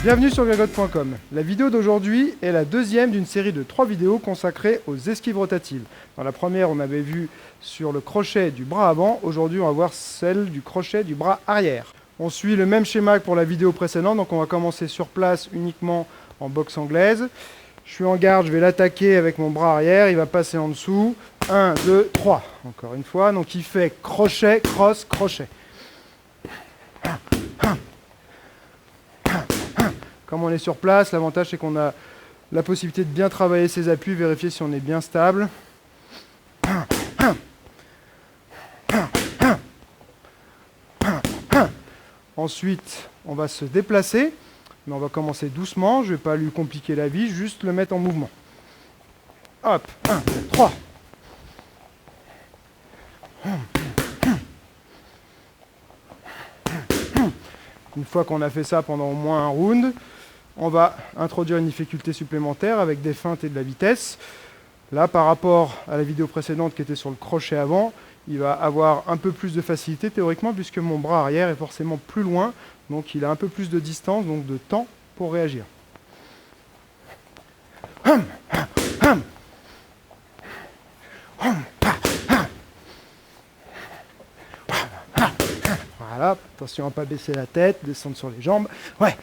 Bienvenue sur Grégotte.com. La vidéo d'aujourd'hui est la deuxième d'une série de 3 vidéos consacrées aux esquives rotatives. Dans la première, on avait vu sur le crochet du bras avant. Aujourd'hui, on va voir celle du crochet du bras arrière. On suit le même schéma que pour la vidéo précédente, donc on va commencer sur place uniquement en boxe anglaise. Je suis en garde, je vais l'attaquer avec mon bras arrière, il va passer en dessous. 1, 2, 3. Encore une fois, donc il fait crochet, cross, crochet. Comme on est sur place, l'avantage c'est qu'on a la possibilité de bien travailler ses appuis, vérifier si on est bien stable. Ensuite, on va se déplacer, mais on va commencer doucement. Je ne vais pas lui compliquer la vie, juste le mettre en mouvement. Hop, 1, 2, 3. Une fois qu'on a fait ça pendant au moins un round, on va introduire une difficulté supplémentaire avec des feintes et de la vitesse. Là, par rapport à la vidéo précédente qui était sur le crochet avant, il va avoir un peu plus de facilité théoriquement puisque mon bras arrière est forcément plus loin, donc il a un peu plus de distance, donc de temps pour réagir. Voilà, attention à ne pas baisser la tête, descendre sur les jambes. Ouais.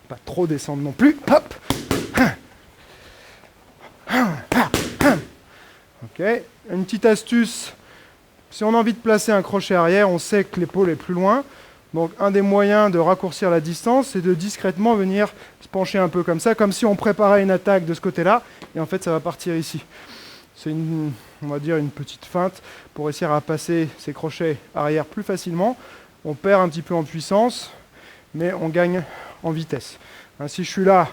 Pas trop descendre non plus. Hop. Ok. Une petite astuce. Si on a envie de placer un crochet arrière, on sait que l'épaule est plus loin. Donc un des moyens de raccourcir la distance, c'est de discrètement venir se pencher un peu comme ça, comme si on préparait une attaque de ce côté-là. Et en fait, ça va partir ici. C'est on va dire une petite feinte pour réussir à passer ces crochets arrière plus facilement. On perd un petit peu en puissance, mais on gagne en vitesse. Si je suis là,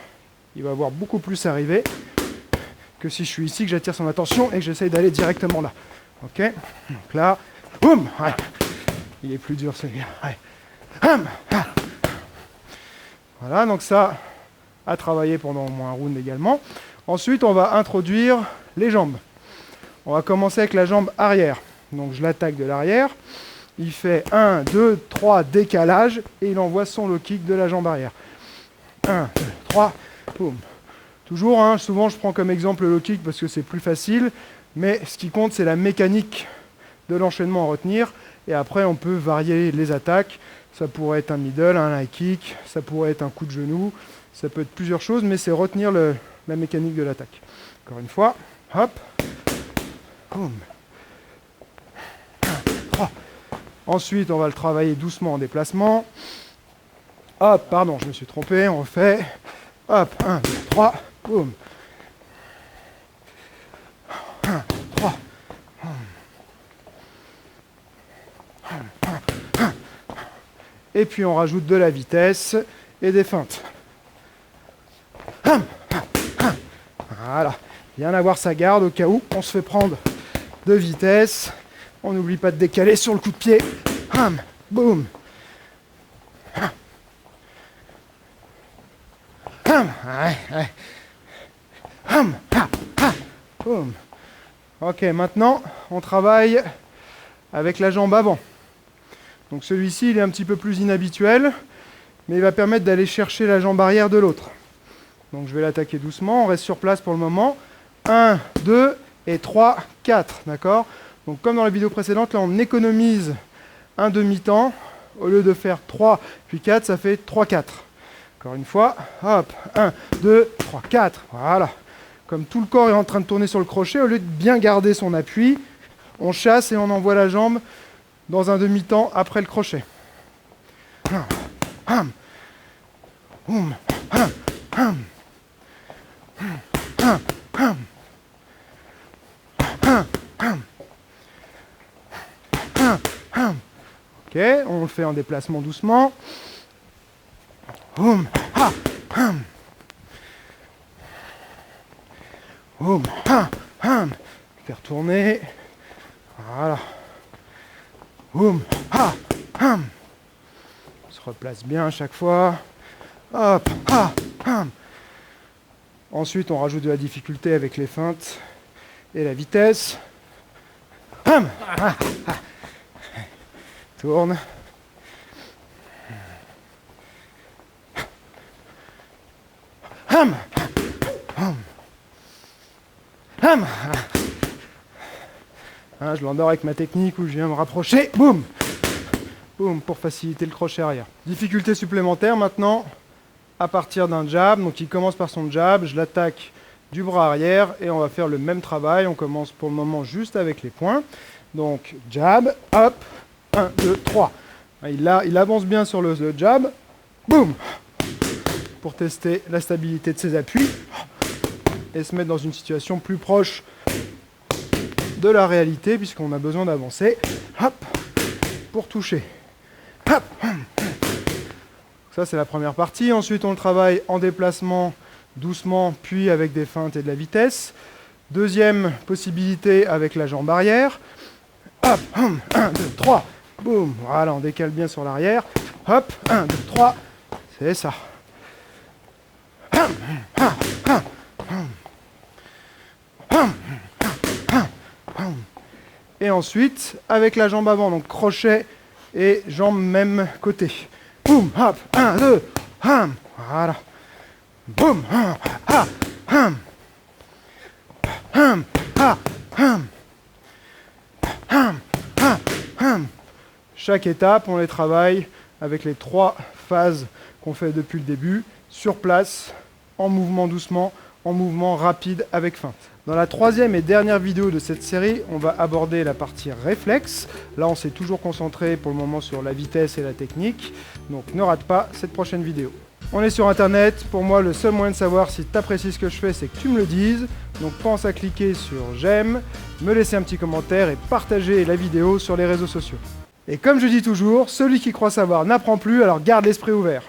il va avoir beaucoup plus arrivé que si je suis ici, que j'attire son attention et que j'essaye d'aller directement là. Ok. Donc là, boum. Ouais. Il est plus dur celui-là. Ouais. Voilà, donc ça à travailler pendant au moins un round également. Ensuite, on va introduire les jambes. On va commencer avec la jambe arrière. Donc je l'attaque de l'arrière. Il fait 1, 2, 3 décalage et il envoie son low kick de la jambe arrière. 1, 2, 3, boum. Toujours, souvent je prends comme exemple le low kick parce que c'est plus facile, mais ce qui compte c'est la mécanique de l'enchaînement à retenir. Et après on peut varier les attaques. Ça pourrait être un middle, un high kick, ça pourrait être un coup de genou, ça peut être plusieurs choses, mais c'est retenir la mécanique de l'attaque. Encore une fois, hop. Boum. 1, 3. Ensuite, on va le travailler doucement en déplacement. Hop, pardon, je me suis trompé, on refait. Hop, 1, 2, 3, boum. 1, 3. Et puis on rajoute de la vitesse et des feintes. Voilà, bien avoir sa garde au cas où on se fait prendre de vitesse. On n'oublie pas de décaler sur le coup de pied. Boum. Boum. Ok, maintenant on travaille avec la jambe avant. Donc celui-ci il est un petit peu plus inhabituel, mais il va permettre d'aller chercher la jambe arrière de l'autre. Donc je vais l'attaquer doucement, on reste sur place pour le moment. 1, 2 et 3, 4, d'accord? Donc comme dans la vidéo précédente, là on économise un demi-temps. Au lieu de faire 3 puis 4, ça fait 3, 4. Encore une fois, hop, 1, 2, 3, 4, voilà. Comme tout le corps est en train de tourner sur le crochet, au lieu de bien garder son appui, on chasse et on envoie la jambe dans un demi-temps après le crochet. Ok, on le fait en déplacement doucement. Boum, boum, faire tourner. Voilà. Boum, on se replace bien à chaque fois. Hop, Ensuite, on rajoute de la difficulté avec les feintes et la vitesse. Tourne. Hum. Hum. Hein, je l'endors avec ma technique où je viens me rapprocher. Boum. Boum, pour faciliter le crochet arrière. Difficulté supplémentaire maintenant, à partir d'un jab. Donc il commence par son jab, je l'attaque du bras arrière et on va faire le même travail. On commence pour le moment juste avec les poings. Donc jab, hop, 1, 2, 3. Il avance bien sur le jab. Boum. Pour tester la stabilité de ses appuis et se mettre dans une situation plus proche de la réalité puisqu'on a besoin d'avancer. Hop, pour toucher. Hop. Ça c'est la première partie. Ensuite on le travaille en déplacement doucement puis avec des feintes et de la vitesse. Deuxième possibilité avec la jambe arrière. Hop, 1, 2, 3. Boum. Voilà, on décale bien sur l'arrière. Hop, 1, 2, 3. C'est ça. Et ensuite, avec la jambe avant, donc crochet et jambe même côté. Boum, hop, 1, 2, hum, voilà. Boum, hum, ha, hum. Hum, ha, hum. Hum, ha, hum. Chaque étape, on les travaille avec les 3 phases qu'on fait depuis le début, sur place, en mouvement doucement, en mouvement rapide avec feinte. Dans la 3e et dernière vidéo de cette série, on va aborder la partie réflexe. Là, on s'est toujours concentré pour le moment sur la vitesse et la technique. Donc ne rate pas cette prochaine vidéo. On est sur internet, pour moi le seul moyen de savoir si tu apprécies ce que je fais, c'est que tu me le dises. Donc pense à cliquer sur j'aime, me laisser un petit commentaire et partager la vidéo sur les réseaux sociaux. Et comme je dis toujours, celui qui croit savoir n'apprend plus, alors garde l'esprit ouvert.